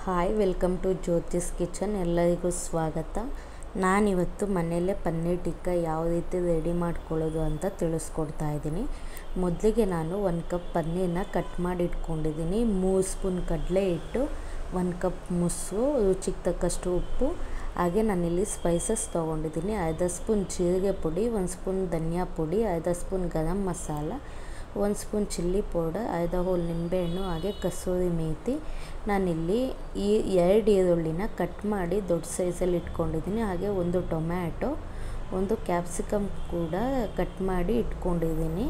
Hi welcome to Jyoti's kitchen. ಎಲ್ಲರಿಗೂ ಸ್ವಾಗತ. ನಾನಿವತ್ತು ಮನೆಯಲ್ಲೇ ಪನ್ನೀರ್ ಟಿಕ್ಕಾ ಯಾವ ರೀತಿ ರೆಡಿ ಮಾಡ್ಕೊಳ್ಳೋದು ಅಂತ ತಿಳಿಸ್ಕೊಡ್ತಾ ಇದ್ದೀನಿ. ಮೊದಲಿಗೆ ನಾನು 1 ಕಪ್ ಪನ್ನೀರನ್ನ ಕಟ್ ಮಾಡಿ ಇಟ್ಕೊಂಡಿದ್ದೀನಿ. 3 ಸ್ಪೂನ್ ಕಡಲೆ ಹಿಟ್ಟು, 1 ಕಪ್ ಮೊಸರು, ರುಚಿಗೆ ತಕ್ಕಷ್ಟು ಉಪ್ಪು, ಹಾಗೆ ನಾನಿಲ್ಲಿ ಸ್ಪೈಸಸ್ ತೊಗೊಂಡಿದ್ದೀನಿ. ಅರ್ಧ ಸ್ಪೂನ್ ಜೀರಿಗೆ ಪುಡಿ, 1 ಸ್ಪೂನ್ ಧನಿಯಾ ಪುಡಿ, ಅರ್ಧ spoon garam masala, 1 spoon chilli powder, ಅರ್ಧ ಹೋಲ್ ನಿಂಬೆಹಣ್ಣು, ಹಾಗೆ ಕಸೂರಿ ಮೇಥಿ. ನಾನಿಲ್ಲಿ 2 ಈರುಳ್ಳಿನ ಕಟ್ ಮಾಡಿ ದೊಡ್ಡ ಸೈಜಲ್ಲಿ ಇಟ್ಕೊಂಡಿದ್ದೀನಿ. ಹಾಗೆ 1 ಟೊಮ್ಯಾಟೊ, 1 ಕ್ಯಾಪ್ಸಿಕಮ್ ಕೂಡ ಕಟ್ ಮಾಡಿ ಇಟ್ಕೊಂಡಿದ್ದೀನಿ.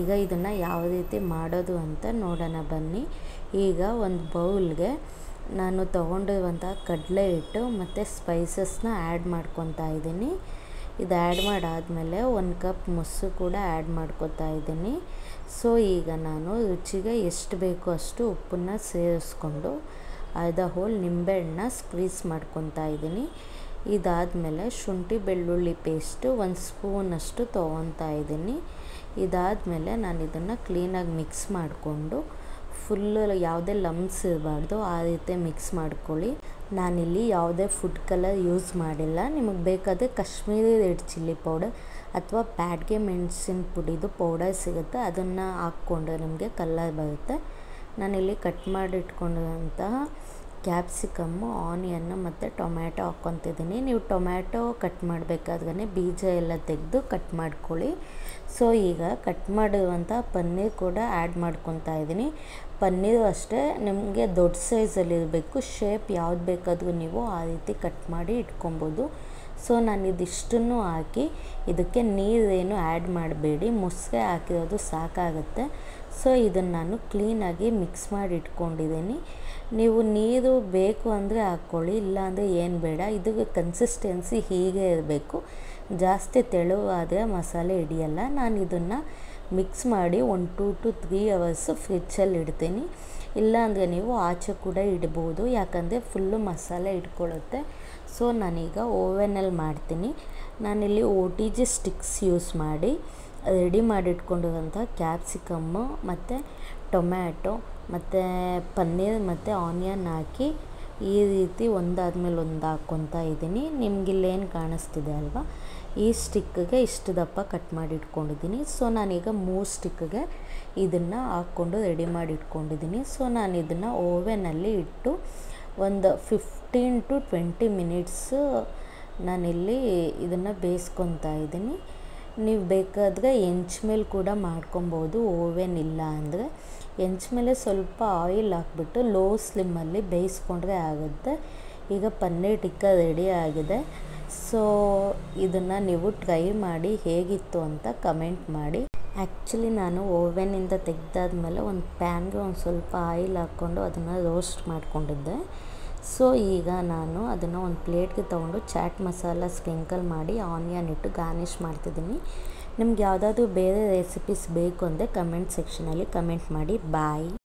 ಈಗ ಇದನ್ನು ಯಾವ ರೀತಿ ಮಾಡೋದು ಅಂತ ನೋಡೋಣ ಬನ್ನಿ. ಈಗ ಒಂದು ಬೌಲ್ಗೆ ನಾನು ತೊಗೊಂಡಿರುವಂಥ ಕಡಲೆ ಹಿಟ್ಟು ಮತ್ತು ಸ್ಪೈಸಸ್ನ ಆ್ಯಡ್ ಮಾಡ್ಕೊತಾ ಇದ್ದೀನಿ. ಇದು ಆ್ಯಡ್ ಮಾಡಾದಮೇಲೆ 1 ಕಪ್ ಮೊಸರು ಕೂಡ ಆ್ಯಡ್ ಮಾಡ್ಕೊತಾ ಇದ್ದೀನಿ. ಸೊ ಈಗ ನಾನು ರುಚಿಗೆ ಎಷ್ಟು ಬೇಕೋ ಅಷ್ಟು ಉಪ್ಪನ್ನು ಸೇರಿಸ್ಕೊಂಡು ಅರ್ಧ ಹೋಲ್ ನಿಂಬೆಹಣ್ಣನ್ನ ಸ್ಕ್ವೀಸ್ ಮಾಡ್ಕೊತಾ ಇದ್ದೀನಿ. ಇದಾದಮೇಲೆ ಶುಂಠಿ ಬೆಳ್ಳುಳ್ಳಿ ಪೇಸ್ಟು 1 ಸ್ಪೂನಷ್ಟು ತೊಗೊತಾ ಇದ್ದೀನಿ. ಇದಾದಮೇಲೆ ನಾನು ಇದನ್ನು ಕ್ಲೀನಾಗಿ ಮಿಕ್ಸ್ ಮಾಡಿಕೊಂಡು ಫುಲ್ಲು ಯಾವುದೇ ಲಮ್ಸ್ ಇರಬಾರ್ದು, ಆ ರೀತಿ ಮಿಕ್ಸ್ ಮಾಡ್ಕೊಳ್ಳಿ. ನಾನಿಲ್ಲಿ ಯಾವುದೇ ಫುಡ್ ಕಲರ್ ಯೂಸ್ ಮಾಡಿಲ್ಲ. ನಿಮಗೆ ಬೇಕಾದರೆ ಕಾಶ್ಮೀರಿ ರೆಡ್ ಚಿಲ್ಲಿ ಪೌಡರ್ ಅಥವಾ ಬ್ಯಾಡಗೆ ಮೆಣಸಿನ ಪುಡಿದು ಪೌಡರ್ ಸಿಗುತ್ತೆ, ಅದನ್ನು ಹಾಕ್ಕೊಂಡ್ರೆ ನಿಮಗೆ ಕಲರ್ ಬರುತ್ತೆ. ನಾನಿಲ್ಲಿ ಕಟ್ ಮಾಡಿ ಇಟ್ಕೊಂಡಿರೋಂತಹ ಕ್ಯಾಪ್ಸಿಕಮ್ಮು, ಆನಿಯನ್ನು ಮತ್ತು ಟೊಮ್ಯಾಟೊ ಹಾಕ್ಕೊತಿದ್ದೀನಿ. ನೀವು ಟೊಮ್ಯಾಟೊ ಕಟ್ ಮಾಡಬೇಕಾದ್ರೆ ಬೀಜ ಎಲ್ಲ ತೆಗೆದು ಕಟ್ ಮಾಡ್ಕೊಳ್ಳಿ. ಸೊ ಈಗ ಕಟ್ ಮಾಡಿರುವಂಥ ಪನ್ನೀರ್ ಕೂಡ ಆ್ಯಡ್ ಮಾಡ್ಕೊತಾ ಇದ್ದೀನಿ. ಪನ್ನೀರು ಅಷ್ಟೇ ನಿಮಗೆ ದೊಡ್ಡ ಸೈಜಲ್ಲಿರಬೇಕು. ಶೇಪ್ ಯಾವ್ದು ಬೇಕಾದರೂ ನೀವು ಆ ರೀತಿ ಕಟ್ ಮಾಡಿ ಇಟ್ಕೊಬೋದು. ಸೊ ನಾನು ಇದಿಷ್ಟನ್ನು ಹಾಕಿ ಇದಕ್ಕೆ ನೀರೇನು ಆ್ಯಡ್ ಮಾಡಬೇಡಿ, ಮೊಸರೆ ಹಾಕಿರೋದು ಸಾಕಾಗುತ್ತೆ. ಸೊ ಇದನ್ನು ನಾನು ಕ್ಲೀನಾಗಿ ಮಿಕ್ಸ್ ಮಾಡಿ ಇಟ್ಕೊಂಡಿದ್ದೀನಿ. ನೀವು ನೀರು ಬೇಕು ಅಂದರೆ ಹಾಕ್ಕೊಳ್ಳಿ, ಇಲ್ಲಾಂದರೆ ಏನು ಬೇಡ. ಇದು ಕನ್ಸಿಸ್ಟೆನ್ಸಿ ಹೀಗೆ ಇರಬೇಕು. ಜಾಸ್ತಿ ತೆಳುವಾದರೆ ಮಸಾಲೆ ಹಿಡಿಯಲ್ಲ. ನಾನು ಇದನ್ನು ಮಿಕ್ಸ್ ಮಾಡಿ 1 to 3 ಅವರ್ಸು ಫ್ರಿಜ್ಜಲ್ಲಿ ಇಡ್ತೀನಿ. ಇಲ್ಲಾಂದರೆ ನೀವು ಆಚೆ ಕೂಡ ಇಡ್ಬೋದು, ಯಾಕಂದರೆ ಫುಲ್ಲು ಮಸಾಲೆ ಇಟ್ಕೊಳ್ಳುತ್ತೆ. ಸೊ ನಾನೀಗ ಓವೆನಲ್ಲಿ ಮಾಡ್ತೀನಿ. ನಾನಿಲ್ಲಿ OTG ಸ್ಟಿಕ್ಸ್ ಯೂಸ್ ಮಾಡಿ ರೆಡಿ ಮಾಡಿಟ್ಕೊಂಡಿರೋಂಥ ಕ್ಯಾಪ್ಸಿಕಮ್ಮು ಮತ್ತು ಟೊಮ್ಯಾಟೊ ಮತ್ತು ಪನ್ನೀರ್ ಮತ್ತು ಆನಿಯನ್ ಹಾಕಿ ಈ ರೀತಿ ಒಂದಾದ್ಮೇಲೆ ಒಂದು ಹಾಕ್ಕೊತಾ ಇದ್ದೀನಿ. ನಿಮಗಿಲ್ಲೇನು ಕಾಣಿಸ್ತಿದೆ ಅಲ್ವಾ, ಈ ಸ್ಟಿಕ್ಕಿಗೆ ಇಷ್ಟು ದಪ್ಪ ಕಟ್ ಮಾಡಿ ಇಟ್ಕೊಂಡಿದ್ದೀನಿ. ಸೊ ನಾನೀಗ 3 ಸ್ಟಿಕ್ಕಿಗೆ ಇದನ್ನು ಹಾಕ್ಕೊಂಡು ರೆಡಿ ಮಾಡಿ ಇಟ್ಕೊಂಡಿದ್ದೀನಿ. ಸೊ ನಾನು ಇದನ್ನು ಓವೆನಲ್ಲಿ ಇಟ್ಟು ಒಂದು 15 to 20 ಮಿನಿಟ್ಸು ನಾನಿಲ್ಲಿ ಇದನ್ನು ಬೇಯಿಸ್ಕೊತಾ ಇದ್ದೀನಿ. ನೀವು ಬೇಕಾದರೆ ಹೆಂಚ ಮೇಲೆ ಕೂಡ ಮಾಡ್ಕೊಬೋದು, ಓವೆನ್ ಇಲ್ಲ ಅಂದರೆ. ಹೆಂಚ ಮೇಲೆ ಸ್ವಲ್ಪ ಆಯಿಲ್ ಹಾಕ್ಬಿಟ್ಟು ಲೋ ಸ್ಲಿಮ್ಮಲ್ಲಿ ಬೇಯಿಸ್ಕೊಂಡ್ರೆ ಆಗುತ್ತೆ. ಈಗ ಪನ್ನೀರ್ ಟಿಕ್ಕಾ ರೆಡಿ ಆಗಿದೆ. ಸೊ ಇದನ್ನು ನೀವು ಟ್ರೈ ಮಾಡಿ ಹೇಗಿತ್ತು ಅಂತ ಕಮೆಂಟ್ ಮಾಡಿ. ಆ್ಯಕ್ಚುಲಿ ನಾನು ಓವೆನಿಂದ ತೆಗೆದಾದ್ಮೇಲೆ ಒಂದು ಪ್ಯಾನ್ಗೆ ಒಂದು ಸ್ವಲ್ಪ ಆಯಿಲ್ ಹಾಕ್ಕೊಂಡು ಅದನ್ನು ರೋಸ್ಟ್ ಮಾಡ್ಕೊಂಡಿದ್ದೆ. ಸೊ ಈಗ ನಾನು ಅದನ್ನು ಒಂದು ಪ್ಲೇಟ್ಗೆ ತೊಗೊಂಡು ಚಾಟ್ ಮಸಾಲ ಸ್ಪ್ರಿಂಕಲ್ ಮಾಡಿ ಆನಿಯನ್ ಇಟ್ಟು ಗಾರ್ನಿಷ್ ಮಾಡ್ತಿದ್ದೀನಿ. ನಿಮ್ಗೆ ಯಾವುದಾದ್ರೂ ಬೇರೆ ರೆಸಿಪೀಸ್ ಬೇಕು ಅಂದರೆ ಕಮೆಂಟ್ ಸೆಕ್ಷನಲ್ಲಿ ಕಮೆಂಟ್ ಮಾಡಿ. ಬಾಯ್.